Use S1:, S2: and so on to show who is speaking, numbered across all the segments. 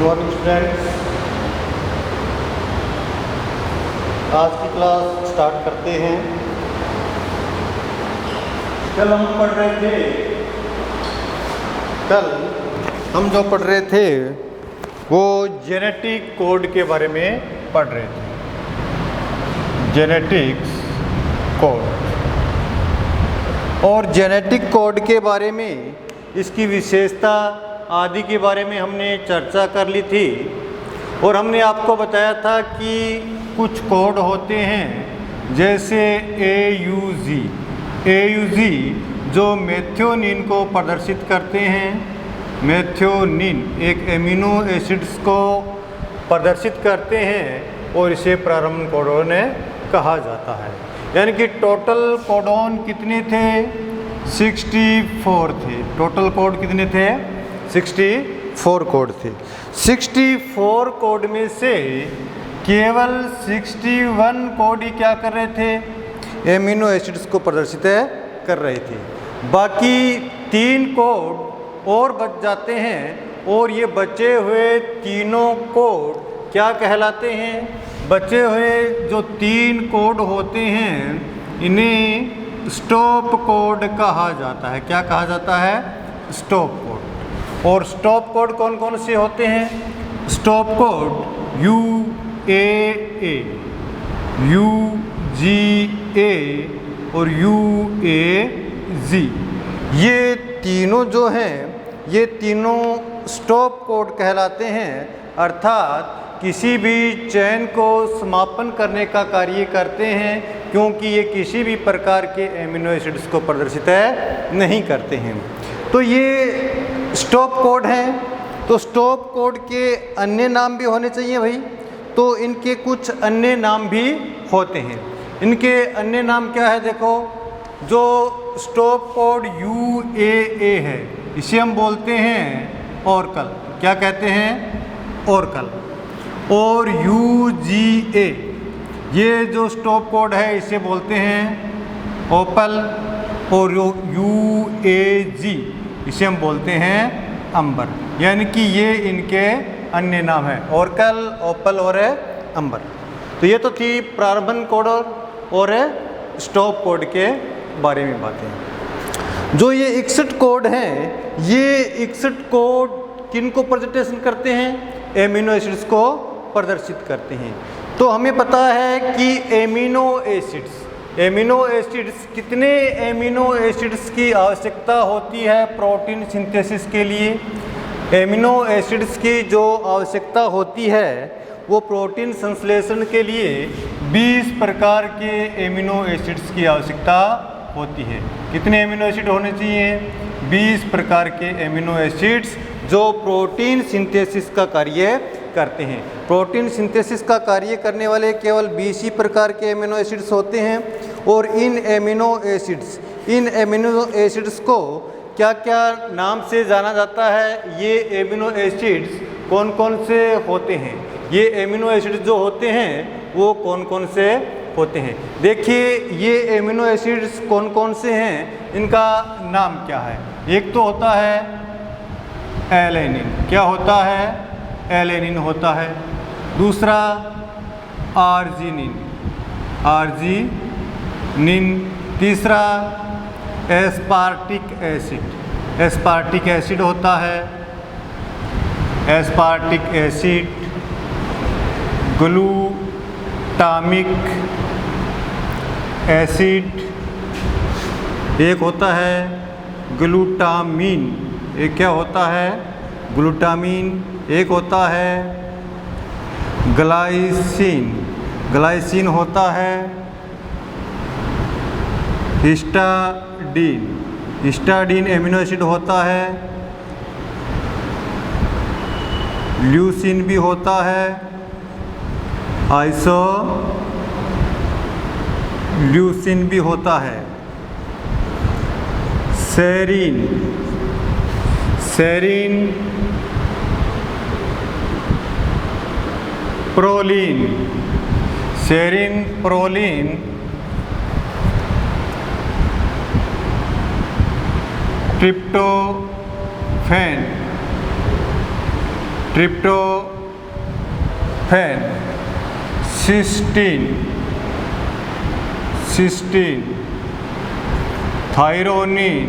S1: Morning students, आज की class start करते हैं। कल हम जो पढ़ रहे थे वो जेनेटिक कोड के बारे में पढ़ रहे थे। जेनेटिक्स कोड और जेनेटिक कोड के बारे में, इसकी विशेषता आदि के बारे में हमने चर्चा कर ली थी। और हमने आपको बताया था कि कुछ कोड होते हैं जैसे AUG जो मेथियोनिन को प्रदर्शित करते हैं। मेथियोनिन एक एमिनो एसिड्स को प्रदर्शित करते हैं और इसे प्रारंभ कोडोन कहा जाता है। यानी कि टोटल कोडोन कितने थे? 64 थे। टोटल कोड कितने थे? 64 कोड थे। 64 कोड में से केवल 61 कोड ही क्या कर रहे थे? एमिनो एसिड्स को प्रदर्शित कर रहे थे। बाकी 3 कोड और बच जाते हैं और ये बचे हुए तीनों कोड क्या कहलाते हैं? बचे हुए जो 3 कोड होते हैं इन्हें स्टॉप कोड कहा जाता है। क्या कहा जाता है? Stop code. और स्टॉप कोड कौन कौन से होते हैं? स्टॉप कोड UAA, UGA और UAG। ये तीनों जो हैं ये तीनों स्टॉप कोड कहलाते हैं, अर्थात किसी भी चेन को समापन करने का कार्य करते हैं, क्योंकि ये किसी भी प्रकार के एमिनो एसिड्स को प्रदर्शित नहीं करते हैं। तो ये स्टॉप कोड हैं। तो स्टॉप कोड के अन्य नाम भी होने चाहिए भाई। तो इनके कुछ अन्य नाम भी होते हैं। इनके अन्य नाम क्या है? देखो, जो स्टॉप कोड UAA है इसे हम बोलते हैं ऑर्कल। क्या कहते हैं? ऑर्कल। और UGA ये जो स्टॉप कोड है इसे बोलते हैं ओपल। और UAG इसे हम बोलते हैं अंबर। यानी कि ये इनके अन्य नाम हैं, ऑर्कल, ओपल और अंबर। तो ये तो थी प्रारंभ कोड और स्टॉप कोड के बारे में बातें। जो ये 61 कोड हैं, ये 61 कोड किन को प्रेजेंटेशन करते हैं? एमिनो एसिड्स को प्रदर्शित करते हैं। तो हमें पता है कि एमिनो एसिड्स कितने एमिनो एसिड्स की आवश्यकता होती है प्रोटीन सिंथेसिस के लिए? एमिनो एसिड्स की जो आवश्यकता होती है वो प्रोटीन संश्लेषण के लिए 20 प्रकार के एमिनो एसिड्स की आवश्यकता होती है। कितने एमिनो एसिड होने चाहिए? 20 प्रकार के एमिनो एसिड्स जो प्रोटीन सिंथेसिस का कार्य करते हैं। प्रोटीन सिंथेसिस का कार्य करने वाले केवल 20 ही प्रकार के एमिनो एसिड्स होते हैं। और इन एमिनो एसिड्स को क्या क्या नाम से जाना जाता है? ये एमिनो एसिड्स कौन कौन से होते हैं? ये एमिनो एसिड्स जो होते हैं वो कौन कौन से होते हैं? देखिए, ये एमिनो एसिड्स कौन कौन से हैं, इनका नाम क्या है? एक तो होता है एलेनिन। क्या होता है? एलेनिन होता है। दूसरा आर्जिनिन। तीसरा एस्पार्टिक एसिड होता है। एस्पार्टिक एसिड, ग्लूटामिक एसिड, एक होता है ग्लूटामीन। एक क्या होता है? ग्लूटामीन। एक होता है ग्लाइसिन होता है। हिस्टाडीन एमिनो एसिड होता है। ल्यूसिन भी होता है। आइसोल्यूसिन भी होता है। Serine proline, tryptophan, tryptophan, cysteine, threonine.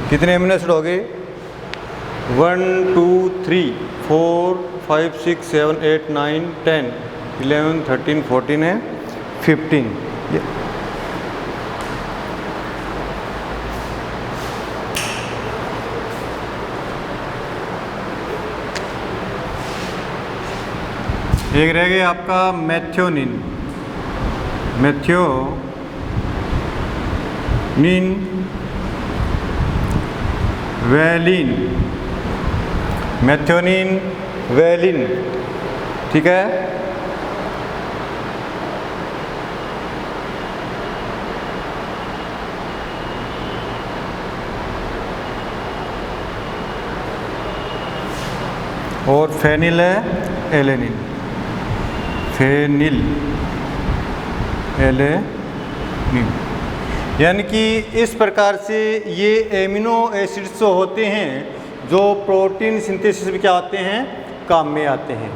S1: कितने अमीनो एसिड हो गए? 1 2 3 4 5 6 7 8 9 10 11 13 14 है 15। एक रह गया आपका मेथियोनिन, मेथियोनिन वैलिन, ठीक है। और फेनिल है एलेनिन, यानी कि इस प्रकार से ये एमिनो एसिड्स होते हैं जो प्रोटीन सिंथेसिस में क्या आते हैं, काम में आते हैं।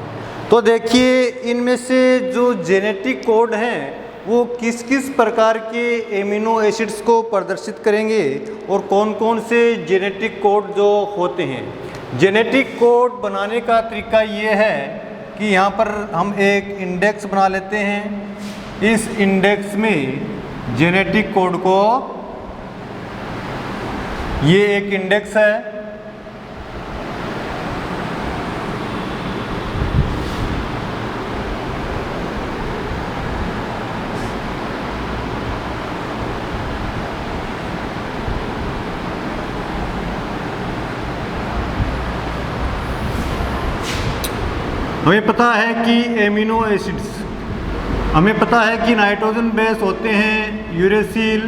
S1: तो देखिए इनमें से जो जेनेटिक कोड हैं वो किस किस प्रकार के एमिनो एसिड्स को प्रदर्शित करेंगे और कौन कौन से जेनेटिक कोड जो होते हैं। जेनेटिक कोड बनाने का तरीका ये है कि यहाँ पर हम एक इंडेक्स बना लेते हैं। इस इंडेक्स में जेनेटिक कोड को, ये एक इंडेक्स है, हमें पता है कि एमिनो एसिड्स, हमें पता है कि नाइट्रोजन बेस होते हैं यूरेसिल,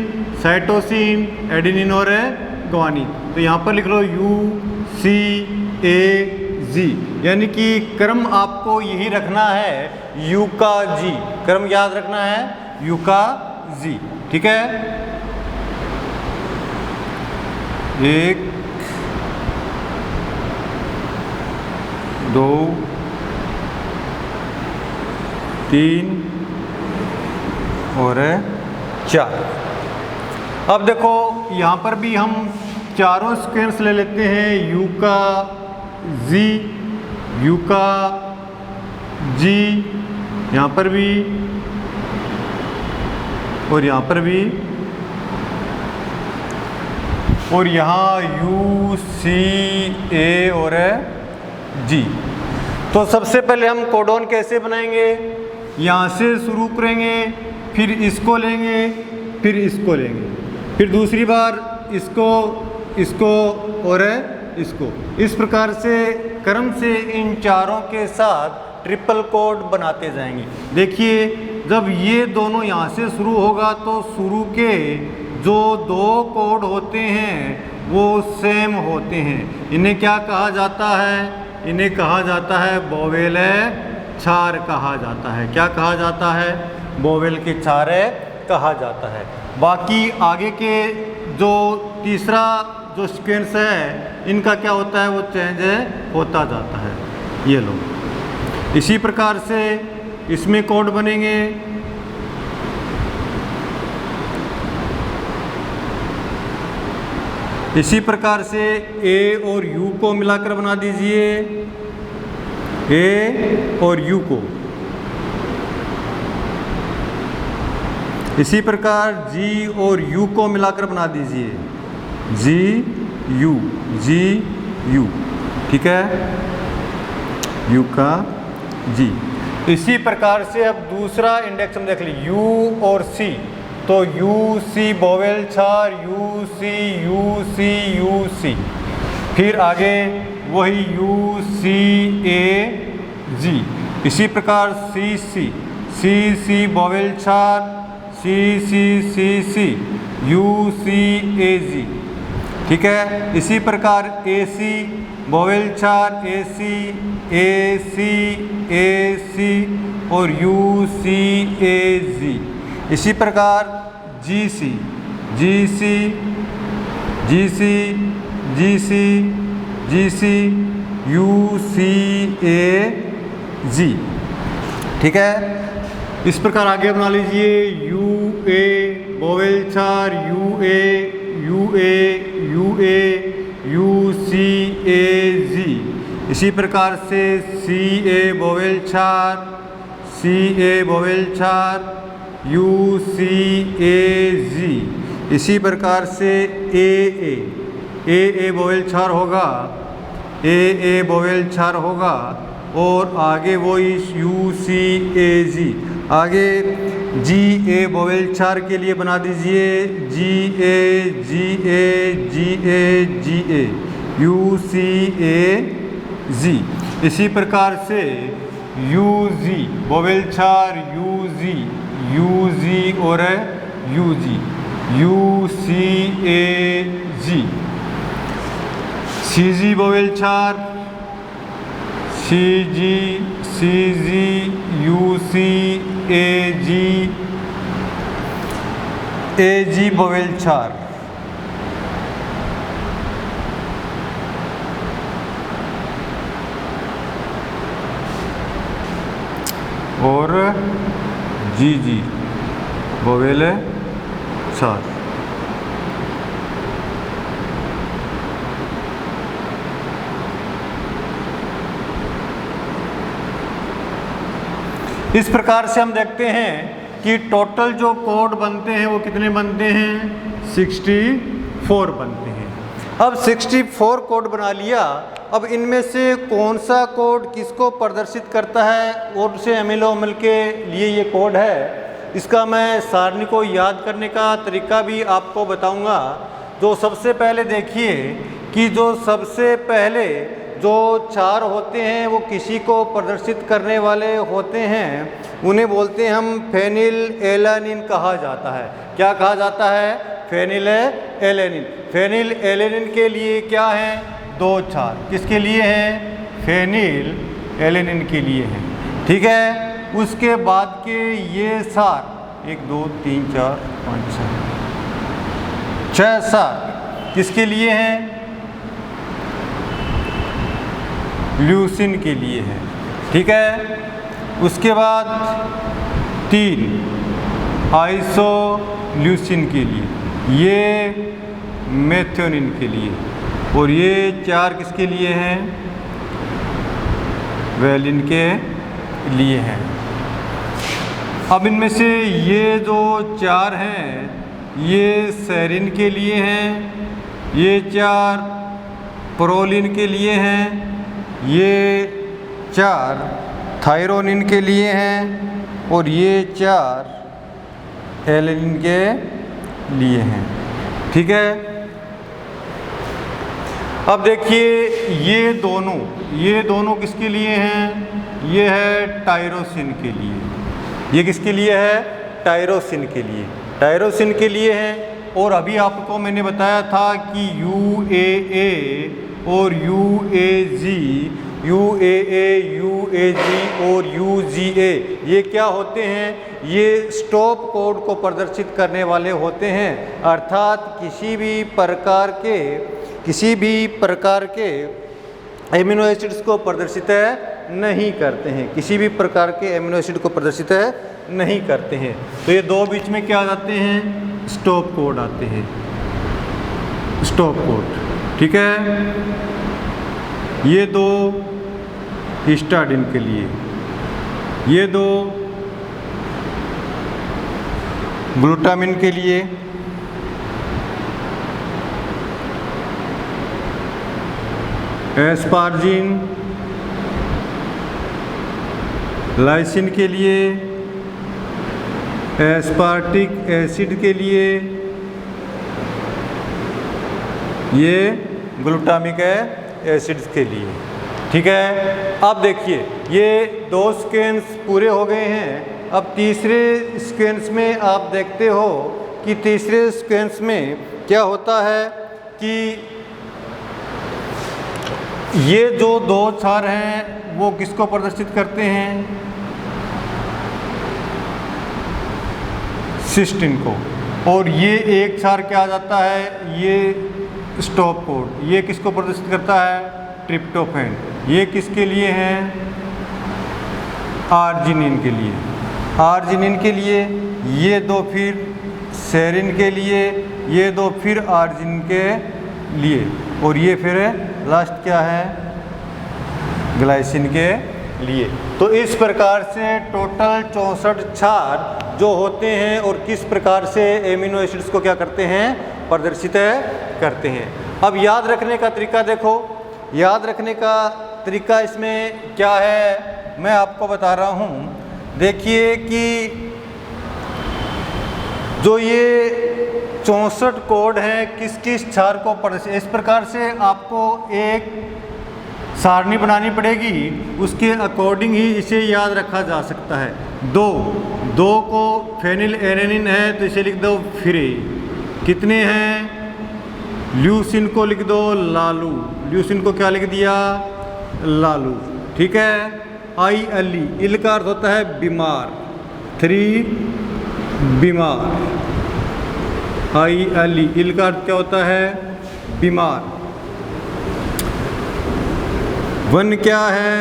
S1: साइटोसिन, एडेनिन और ग्वानिन। तो यहाँ पर लिख लो UCAG, यानी कि क्रम आपको यही रखना है UCAG, क्रम याद रखना है UCAG, ठीक है। 1 2 3 और 4। अब देखो यहाँ पर भी हम चारों सीक्वेंस ले लेते हैं, UCAG, यहाँ पर भी और यहाँ पर भी, और यहाँ UCA और G। तो सबसे पहले हम कोडॉन कैसे बनाएंगे, यहाँ से शुरू करेंगे, फिर इसको लेंगे, फिर इसको लेंगे, फिर दूसरी बार इसको और इसको। इस प्रकार से क्रम से इन चारों के साथ ट्रिपल कोड बनाते जाएंगे। देखिए जब ये दोनों यहाँ से शुरू होगा तो शुरू के जो 2 कोड होते हैं वो सेम होते हैं। इन्हें क्या कहा जाता है, इन्हें कहा जाता है वोवेल क्षार कहा जाता है। क्या कहा जाता है, वोवेल के क्षार कहा जाता है। बाकी आगे के जो तीसरा जो सीक्वेंस है इनका क्या होता है, वो चेंज होता जाता है। ये लो, इसी प्रकार से इसमें कोड बनेंगे। इसी प्रकार से A और U को मिलाकर बना दीजिए, A और U को। इसी प्रकार G और U को मिलाकर बना दीजिए, G U, ठीक है, U का G। इसी प्रकार से अब दूसरा इंडेक्स हम देख लीजिए, U और C। तो UC वोवेल क्षार, UC। फिर आगे वही UCAG। इसी प्रकार CC वोवेल क्षार, CC UCAG, ठीक है। इसी प्रकार AC वोवेल क्षार, AC और UCAG। इसी प्रकार GC GC UCAG। ठीक है, इस प्रकार आगे बना लीजिए UA वोवेल 4 UA UCAG। इसी प्रकार से CA वोवेल 4 UCAG। इसी प्रकार से AA वोवेल 4 होगा और आगे वही UCAG। आगे GA वोवेल 4 के लिए बना दीजिए GA UCAG। इसी प्रकार से UG वोवेल 4 UG और UCAG। CG vowel 4 CG UCAG AG vowel 4। और GG वोवेल 4। इस प्रकार से हम देखते हैं कि टोटल जो कोड बनते हैं वो कितने बनते हैं, 64 बनते हैं। अब 64 कोड बना लिया, अब इनमें से कौन सा कोड किसको प्रदर्शित करता है और से एमिनो अम्ल के लिए ये कोड है, इसका मैं सारणी को याद करने का तरीका भी आपको बताऊंगा। जो सबसे पहले देखिए कि जो सबसे पहले जो 4 होते हैं वो किसी को प्रदर्शित करने वाले होते हैं, उन्हें बोलते हैं हम फेनिल एलानिन कहा जाता है। क्या कहा जाता है, फेनिल एलानिन। फेनिल एलानिन के लिए क्या है, 2 4 किसके लिए हैं, फेनिल एलानिन के लिए हैं। ठीक है, उसके बाद के ये 7 1 2 3 4 5 6 7 किसके लिए हैं, ल्यूसिन के लिए है। ठीक है, उसके बाद 3 आइसोल्यूसिन के लिए, ये मेथियोनिन के लिए, और ये 4 किसके लिए हैं, वेलिन के लिए हैं। अब इनमें से ये जो 4 हैं ये सेरिन के लिए हैं, ये 4 प्रोलिन के लिए हैं, ये 4 थायरोनिन के लिए हैं और ये 4 एलानिन के लिए हैं। ठीक है, अब देखिए ये दोनों किसके लिए हैं, ये है टायरोसिन के लिए। ये किसके लिए है, टायरोसिन के लिए, टायरोसिन के लिए है। और अभी आपको मैंने बताया था कि UAA और UAG, UAA, UAG और UGA ये क्या होते हैं, ये स्टॉप कोड को प्रदर्शित करने वाले होते हैं। अर्थात किसी भी प्रकार के एमिनो एसिड्स को प्रदर्शित नहीं करते हैं, किसी भी प्रकार के एमिनो एसिड को प्रदर्शित नहीं करते हैं। तो ये 2 बीच में क्या आ जाते हैं, स्टॉप कोड आते हैं, स्टॉप कोड। ठीक है, ये 2 हिस्टाडिन के लिए, ये 2 ग्लूटामिन के लिए, एस्पार्जिन लाइसिन के लिए, एस्पार्टिक एसिड के लिए, ये ग्लूटामिक एसिड्स के लिए। ठीक है, अब देखिए ये 2 स्केन्स पूरे हो गए हैं। अब तीसरे स्केन्स में आप देखते हो कि तीसरे स्केन्स में क्या होता है कि ये जो 2 4 हैं वो किसको प्रदर्शित करते हैं, सिस्टीन को। और ये 1 4 क्या आ जाता है, ये स्टॉप कोड, ये किसको प्रदर्शित करता है? ट्रिप्टोफैन। ये किसके लिए हैं? आर्जिनिन के लिए। आर्जिनिन के लिए, ये दो फिर सेरिन के लिए, ये दो फिर आर्जिनिन के लिए, और ये फिर लास्ट क्या है? ग्लाइसिन के लिए। तो इस प्रकार से टोटल 64 क्षार जो होते हैं और किस प्रकार से एमिनो एसिड्स को क्या करते हैं? प्रदर्शित करते हैं। अब याद रखने का तरीका देखो, याद रखने का तरीका इसमें क्या है मैं आपको बता रहा हूँ। देखिए कि जो ये 64 कोड हैं किस किस क्षार को प्रदर्शित, इस प्रकार से आपको एक सारणी बनानी पड़ेगी, उसके अकॉर्डिंग ही इसे याद रखा जा सकता है। दो को फेनिल एलेनिन है तो इसे लिख दो फिरे। कितने हैं? ल्यूसिन को लिख दो लालू। ल्यूसिन को क्या लिख दिया? लालू। ठीक है। आई एल ई, इल का अर्थ होता है बीमार। 3 बीमार। आई एल ई, इल का अर्थ क्या होता है? बीमार। 1 क्या है?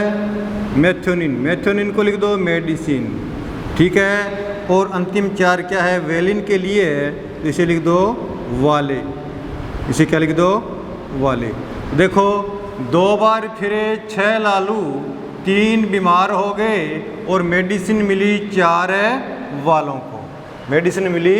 S1: मेथोनिन। मेथोनिन को लिख दो मेडिसिन। ठीक है। और अंतिम 4 क्या है? वेलिन के लिए तो इसे लिख दो वाले। इसे क्या लिख दो? वाले। देखो 2 बार फिरे 6 लालू, 3 बीमार हो गए और मेडिसिन मिली 4 वालों को। मेडिसिन मिली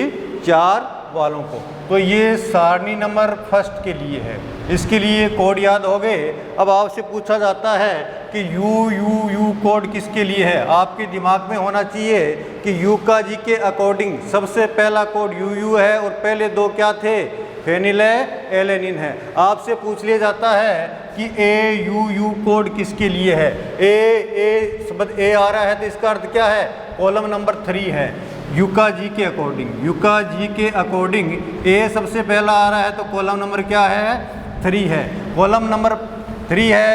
S1: 4 वालों को। तो ये सारणी नंबर फर्स्ट के लिए है, इसके लिए कोड याद हो गए। अब आपसे पूछा जाता है कि यू कोड किसके लिए है? आपके दिमाग में होना चाहिए कि यू का जी के अकॉर्डिंग सबसे पहला कोड यू है और पहले 2 क्या थे? फेनिल एलेनिन है। आपसे पूछ लिया जाता है कि यू कोड किसके लिए है? शब्द ए आ रहा है तो इसका अर्थ क्या है? कॉलम नंबर 3 है। यूका जी के अकॉर्डिंग, यूका जी के अकॉर्डिंग ए सबसे पहला आ रहा है तो कॉलम नंबर क्या है? 3 है। कॉलम नंबर 3 है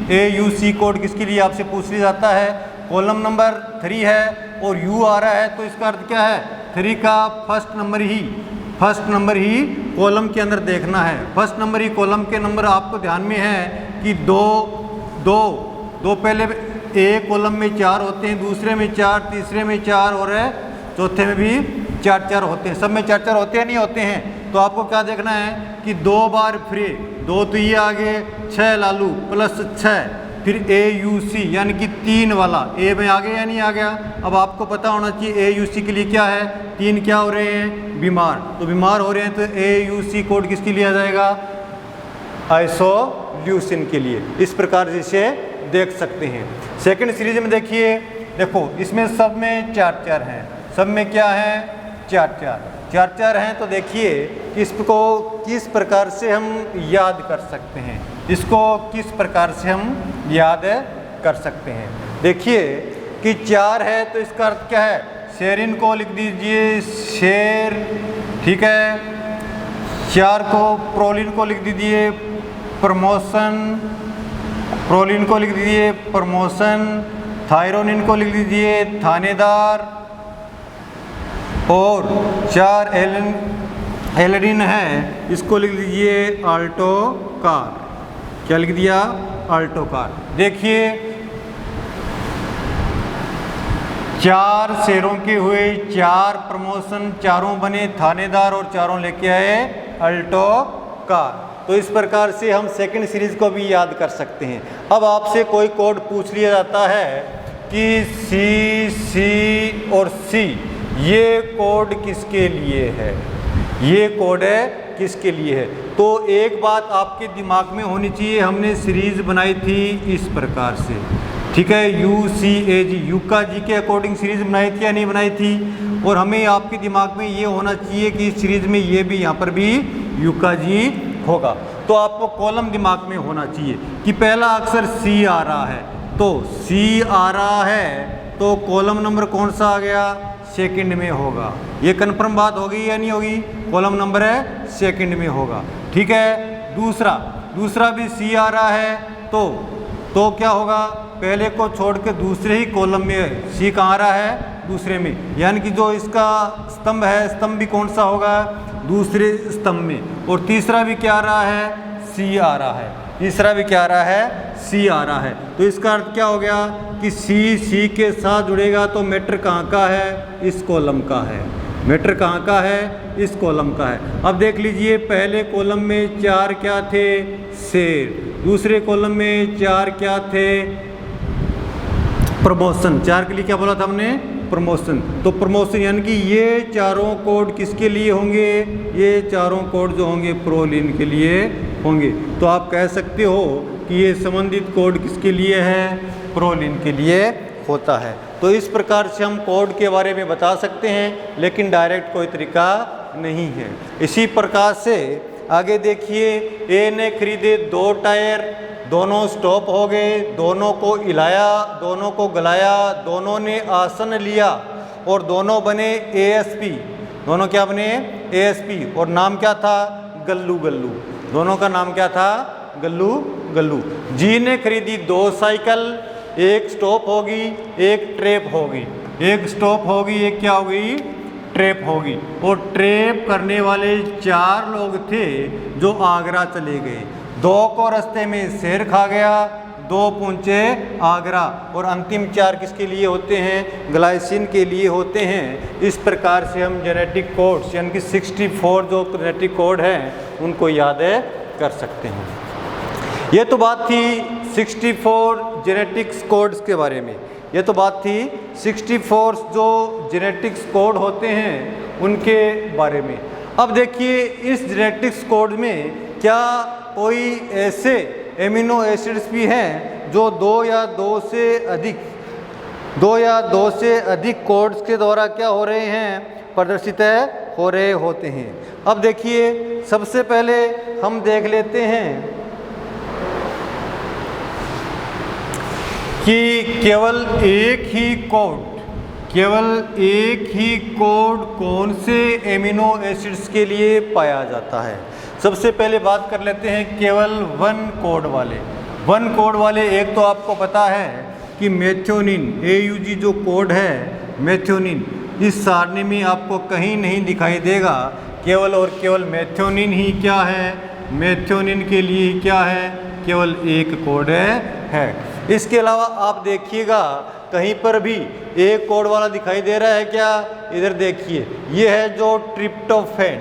S1: AUC कोड किसके लिए आपसे पूछ लिया जाता है? कॉलम नंबर 3 है और यू आ रहा है तो इसका अर्थ क्या है? 3 का फर्स्ट नंबर ही कॉलम के अंदर देखना है। फर्स्ट नंबर ही कॉलम के नंबर आपको ध्यान में है कि दो पहले एक कॉलम में 4 होते हैं, दूसरे में 4, तीसरे में 4 और चौथे में भी 4 होते हैं। सब में 4 होते हैं नहीं होते हैं। तो आपको क्या देखना है कि 2 बार फ्री, 2 तो ये आ गए, 6 लालू प्लस 6, फिर AUC यानी कि 3 वाला ए में आ गया या नहीं आ गया। अब आपको पता होना चाहिए AUC के लिए क्या है? 3 क्या हो रहे हैं? बीमार। तो बीमार हो रहे हैं तो AUC कोड किसके लिए आ जाएगा? आइसोल्यूसिन के लिए। इस प्रकार से इसे देख सकते हैं। सेकंड सीरीज में देखिए, देखो इसमें सब में 4 हैं। सब में क्या है? 4 हैं। तो देखिए इसको किस प्रकार से हम याद कर सकते हैं, इसको किस प्रकार से हम याद कर सकते हैं। देखिए कि 4 है तो इसका अर्थ क्या है? शेरिन को लिख दीजिए शेर। ठीक है। 4 को प्रोलिन को लिख दीजिए प्रमोशन। प्रोलिन को लिख दीजिए प्रमोशन। थायरोनिन को लिख दीजिए थानेदार। और 4 एलेनिन है, इसको लिख दीजिए अल्टोकार। क्या लिख दिया? अल्टोकार। देखिए 4 शेरों के हुए 4 प्रमोशन, 4 बने थानेदार और 4 लेके आए अल्टोकार। तो इस प्रकार से हम सेकंड सीरीज को भी याद कर सकते हैं। अब आपसे कोई कोड पूछ लिया जाता है कि C और C ये कोड किसके लिए है? ये कोड है किसके लिए है? तो एक बात आपके दिमाग में होनी चाहिए, हमने सीरीज बनाई थी इस प्रकार से। ठीक है। UCAG, यूका जी के अकॉर्डिंग सीरीज बनाई थी या नहीं बनाई थी? और हमें आपके दिमाग में ये होना चाहिए कि इस सीरीज में ये भी यहाँ पर भी यूका जी होगा। तो आपको कॉलम दिमाग में होना चाहिए कि पहला अक्षर C आ रहा है, तो C आ रहा है तो कॉलम नंबर कौन सा आ गया? सेकंड में होगा। ये कन्फर्म बात होगी या नहीं होगी? कॉलम नंबर है सेकंड में होगा। ठीक है। दूसरा भी C आ रहा है तो क्या होगा? पहले को छोड़ के दूसरे ही कॉलम में C कहाँ आ रहा है? दूसरे में। यानी कि जो इसका स्तंभ है, स्तंभ भी कौन सा होगा? दूसरे स्तंभ में, और तीसरा भी क्या आ रहा है, सी आ रहा है, तीसरा भी क्या आ रहा है, सी आ रहा है। तो इसका अर्थ क्या हो गया कि सी के साथ जुड़ेगा तो मैटर कहाँ का है, इस कॉलम का है। मैटर कहाँ का है, इस कॉलम का है। अब देख लीजिए पहले कॉलम में 4 क्या थे, शेर, दूसरे कॉलम में 4 क्या थे, प्रमोशन। 4 के लिए क्या बोला था हमने, प्रमोशन। तो प्रमोशन यानी कि ये चारों कोड किसके लिए होंगे, ये चारों कोड जो होंगे प्रोलिन के लिए होंगे। तो आप कह सकते हो कि ये संबंधित कोड किसके लिए है, प्रोलिन के लिए होता है। तो इस प्रकार से हम कोड के बारे में बता सकते हैं, लेकिन डायरेक्ट कोई तरीका नहीं है। इसी प्रकार से आगे देखिए, ए ने खरीदे 2 टायर, दोनों स्टॉप हो गए, दोनों को हिलाया, दोनों को गलाया, दोनों ने आसन लिया और दोनों बने एएसपी। दोनों क्या बने, एएसपी, और नाम क्या था, गल्लू गल्लू। दोनों का नाम क्या था, गल्लू गल्लू। जी ने खरीदी 2 साइकिल, एक स्टॉप होगी, एक ट्रैप होगी। एक स्टॉप होगी, एक क्या होगी, ट्रैप होगी। और ट्रैप करने वाले 4 लोग थे जो आगरा चले गए। 2 को रास्ते में शेर खा गया, 2 पहुँचे आगरा, और अंतिम 4 किसके लिए होते हैं, ग्लाइसिन के लिए होते हैं। इस प्रकार से हम जेनेटिक कोड्स यानी कि 64 जो जेनेटिक कोड हैं उनको याद कर सकते हैं। ये तो बात थी 64 जेनेटिक्स कोड्स के बारे में। ये तो बात थी 64 जो जेनेटिक्स कोड होते हैं उनके बारे में। अब देखिए इस जेनेटिक्स कोड में क्या कोई ऐसे एमिनो एसिड्स भी हैं जो 2 या 2 से अधिक कोड्स के द्वारा क्या हो रहे हैं, प्रदर्शित हो रहे होते हैं। अब देखिए सबसे पहले हम देख लेते हैं कि केवल एक ही कोड कौन से एमिनो एसिड्स के लिए पाया जाता है। सबसे पहले बात कर लेते हैं केवल 1 कोड वाले। 1 कोड वाले एक तो आपको पता है कि मेथियोनिन, AUG जो कोड है मेथियोनिन, इस सारणी में आपको कहीं नहीं दिखाई देगा। केवल और केवल मेथियोनिन ही क्या है, मेथियोनिन के लिए ही क्या है, केवल एक कोड है। इसके अलावा आप देखिएगा कहीं पर भी एक कोड वाला दिखाई दे रहा है क्या, इधर देखिए, ये है जो ट्रिप्टोफैन।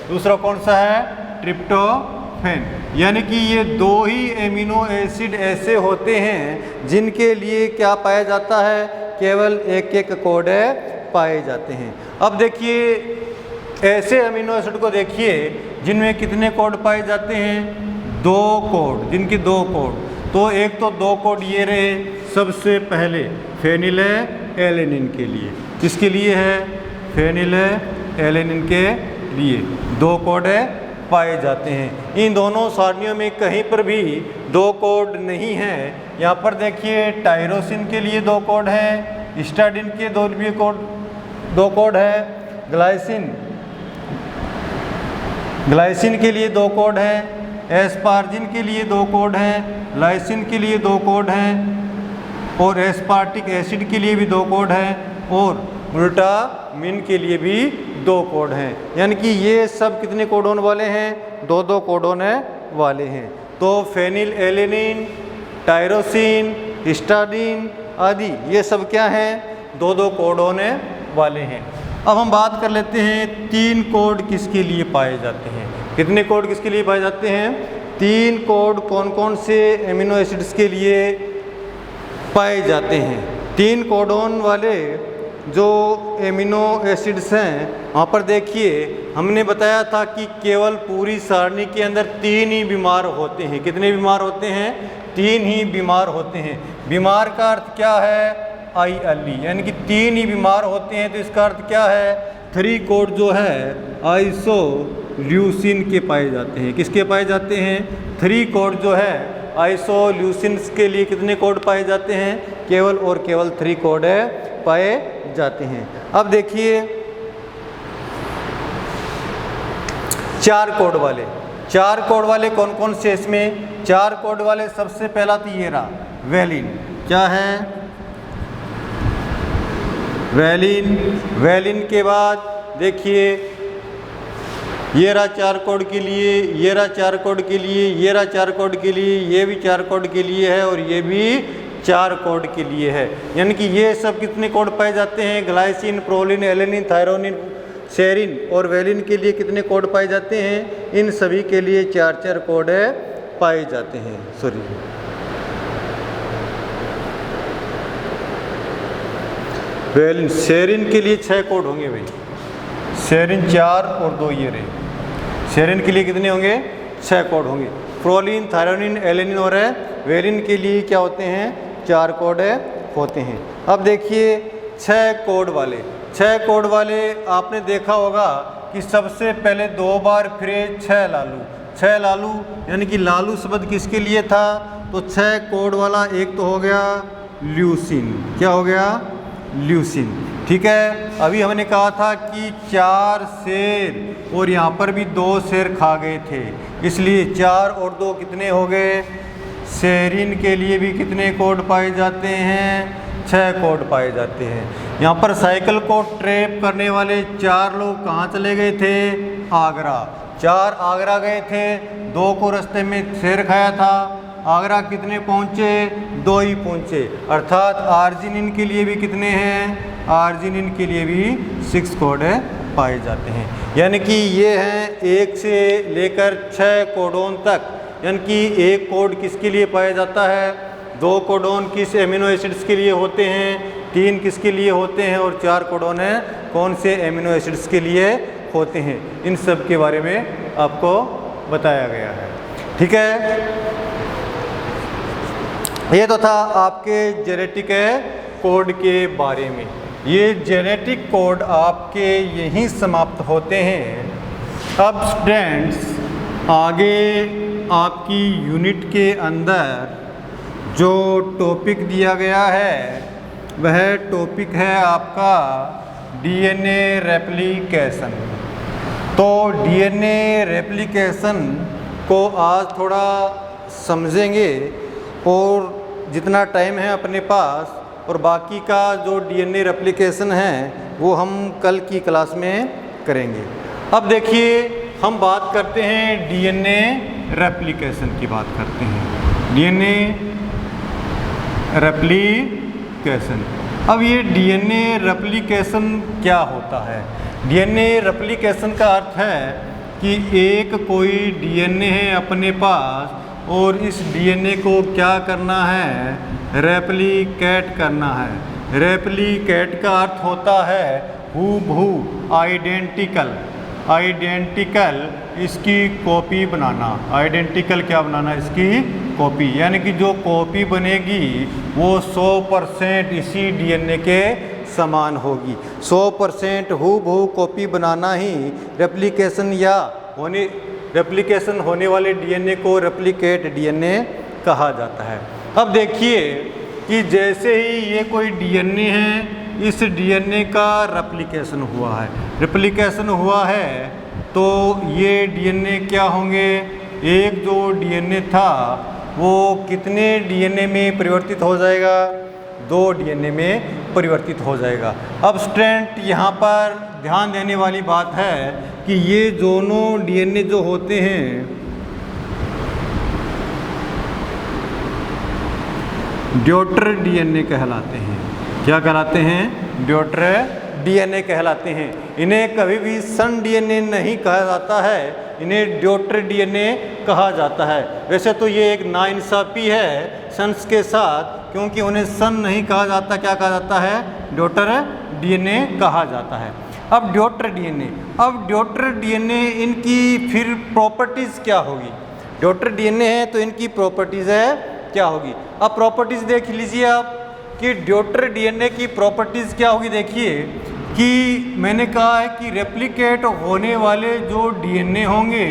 S1: दूसरा कौन सा है, ट्रिप्टोफैन। यानी कि ये 2 ही एमिनो एसिड ऐसे होते हैं जिनके लिए क्या पाया जाता है, केवल एक कोड पाए जाते हैं। अब देखिए ऐसे अमीनो एसिड को देखिए जिनमें कितने कोड पाए जाते हैं, 2 कोड, जिनके 2 कोड। तो एक तो 2 कोड ये रहे, सबसे पहले फेनिलएलैनिन के लिए। किसके लिए है, फेनिलएलैनिन के लिए 2 कोड पाए जाते हैं। इन दोनों सारणियों में कहीं पर भी 2 कोड नहीं है। यहाँ पर देखिए टायरोसिन के लिए 2 कोड है, हिस्टाडिन के 2 कोड है, ग्लाइसिन के लिए 2 कोड है, एस्पार्जिन के लिए 2 कोड हैं, लाइसिन के लिए 2 कोड हैं, और एस्पार्टिक एसिड के लिए भी 2 कोड हैं, और ग्लूटामिन के लिए भी 2 कोड हैं। यानी कि ये सब कितने कोडोन वाले हैं, 2 कोडोन वाले हैं। तो फेनिलएलैनिन, टायरोसिन, हिस्टाडिन आदि ये सब क्या हैं, 2 कोडोन वाले हैं। अब हम बात कर लेते हैं 3 कोड किसके लिए पाए जाते हैं। कितने कोड किसके लिए पाए जाते हैं, 3 कोड कौन कौन से एमिनो एसिड्स के लिए पाए जाते हैं। 3 कोडोन वाले जो एमिनो एसिड्स हैं, वहाँ पर देखिए हमने बताया था कि केवल पूरी सारणी के अंदर 3 ही बीमार होते हैं। कितने बीमार होते हैं, 3 ही बीमार होते हैं। बीमार का अर्थ क्या है, ILE, यानी कि 3 ही बीमार होते हैं। तो इसका अर्थ क्या है, 3 कोड जो है आइसोल्यूसिन के पाए जाते हैं। किसके पाए जाते हैं, 3 कोड जो है आइसोल्यूसिन के लिए कितने कोड पाए जाते हैं, केवल और केवल 3 कोड पाए जाते हैं। अब देखिए 4 कोड वाले, 4 कोड वाले कौन कौन से, इसमें 4 कोड वाले सबसे पहला तो ये रहा वैलिन। क्या है, वैलिन। वैलिन के बाद देखिए ये रहा 4 कोड के लिए, ये रहा 4 कोड के लिए, ये रहा 4 कोड के लिए, ये भी 4 कोड के लिए है और ये भी 4 कोड के लिए है। यानी कि ये सब कितने कोड पाए जाते हैं? Glycine, proline, alanine, thyronine, serine और वेलिन के लिए कितने कोड पाए जाते हैं? इन सभी के लिए 4-4 कोड पाए जाते हैं। सॉरी, वेलिन, सेरिन के लिए 6 कोड होंगे भाई। सेरिन 4 और 2 ये रहे। सेरिन के लिए कितने होंगे? 6 कोड होंगे। प्रोलिन, थायरोनिन, एलेनिन और वेलिन के लिए क्या होते हैं? 4 कोड होते हैं। अब देखिए 6 कोड वाले आपने देखा होगा कि सबसे पहले 2 बार फिरे 6 लालू, यानी कि लालू शब्द किसके लिए था? तो 6 कोड वाला एक तो हो गया ल्यूसिन। क्या हो गया? ल्यूसिन। ठीक है, अभी हमने कहा था कि 4 शेर और यहाँ पर भी 2 शेर खा गए थे, इसलिए 4 और 2 कितने हो गए? सेरिन के लिए भी कितने कोड पाए जाते हैं? 6 कोड पाए जाते हैं। यहाँ पर साइकिल को ट्रैप करने वाले 4 लोग कहाँ चले गए थे? आगरा। 4 आगरा गए थे, 2 को रास्ते में शेर खाया था। आगरा कितने पहुँचे? 2 ही पहुँचे। अर्थात आर्जिनिन के लिए भी कितने हैं? आर्जिनिन के लिए भी 6 कोड पाए जाते हैं। यानी कि ये हैं 1 से लेकर 6 कोडोन तक। यानी कि 1 कोड किसके लिए पाया जाता है? 2 कोडोन किस एमिनो एसिड्स के लिए होते हैं? 3 किसके लिए होते हैं? और 4 कोडोन है कौन से एमिनो एसिड्स के लिए होते हैं? इन सब के बारे में आपको बताया गया है। ठीक है, ये तो था आपके जेनेटिक कोड के बारे में। ये जेनेटिक कोड आपके यहीं समाप्त होते हैं। अब स्टूडेंट्स आगे आपकी यूनिट के अंदर जो टॉपिक दिया गया है वह टॉपिक है आपका डीएनए रेप्लिकेशन। तो डीएनए रेप्लिकेशन को आज थोड़ा समझेंगे और जितना टाइम है अपने पास और बाकी का जो डीएनए रेप्लिकेशन है वो हम कल की क्लास में करेंगे। अब देखिए हम बात करते हैं डीएनए रेप्लिकेशन की बात करते हैं। DNA replication. अब ये डीएनए रेप्लिकेशन क्या होता है? डीएनए रेप्लिकेशन का अर्थ है कि एक कोई डीएनए है अपने पास और इस डीएनए को क्या करना है? रेप्लिकेट करना है। रेप्लिकेट का अर्थ होता है हूबहू, आइडेंटिकल। आइडेंटिकल इसकी कॉपी बनाना। आइडेंटिकल क्या बनाना? इसकी कॉपी। यानी कि जो कॉपी बनेगी वो 100% इसी डीएनए के समान होगी। 100% हूबहू कॉपी बनाना ही रेप्लिकेशन या रेप्लिकेशन होने वाले डीएनए को रेप्लिकेट डीएनए कहा जाता है। अब देखिए कि जैसे ही ये कोई डीएनए है, इस डीएनए का रेप्लिकेशन हुआ है। रेप्लिकेशन हुआ है तो ये डीएनए क्या होंगे? एक जो डीएनए था वो कितने डीएनए में परिवर्तित हो जाएगा? 2 डीएनए में परिवर्तित हो जाएगा। अब स्टूडेंट यहाँ पर ध्यान देने वाली बात है कि ये दोनों डीएनए जो होते हैं ड्यूटर डीएनए कहलाते हैं। क्या कहलाते हैं? ड्यूटर डीएनए कहलाते हैं। इन्हें कभी भी सन डीएनए नहीं कहा जाता है, इन्हें ड्यूटर डीएनए कहा जाता है। वैसे तो ये एक नाइंसाफ़ी है सन्स के साथ, क्योंकि उन्हें सन नहीं कहा जाता, क्या कहा जाता है? ड्यूटर डीएनए कहा जाता है। अब ड्यूटर डीएनए इनकी फिर प्रॉपर्टीज़ क्या होगी? ड्यूटर डीएनए है तो इनकी प्रॉपर्टीज़ है क्या होगी? अब प्रॉपर्टीज़ देख लीजिए आप कि ड्यूटर डीएनए की प्रॉपर्टीज़ क्या होगी। देखिए कि मैंने कहा है कि रेप्लिकेट होने वाले जो डीएनए होंगे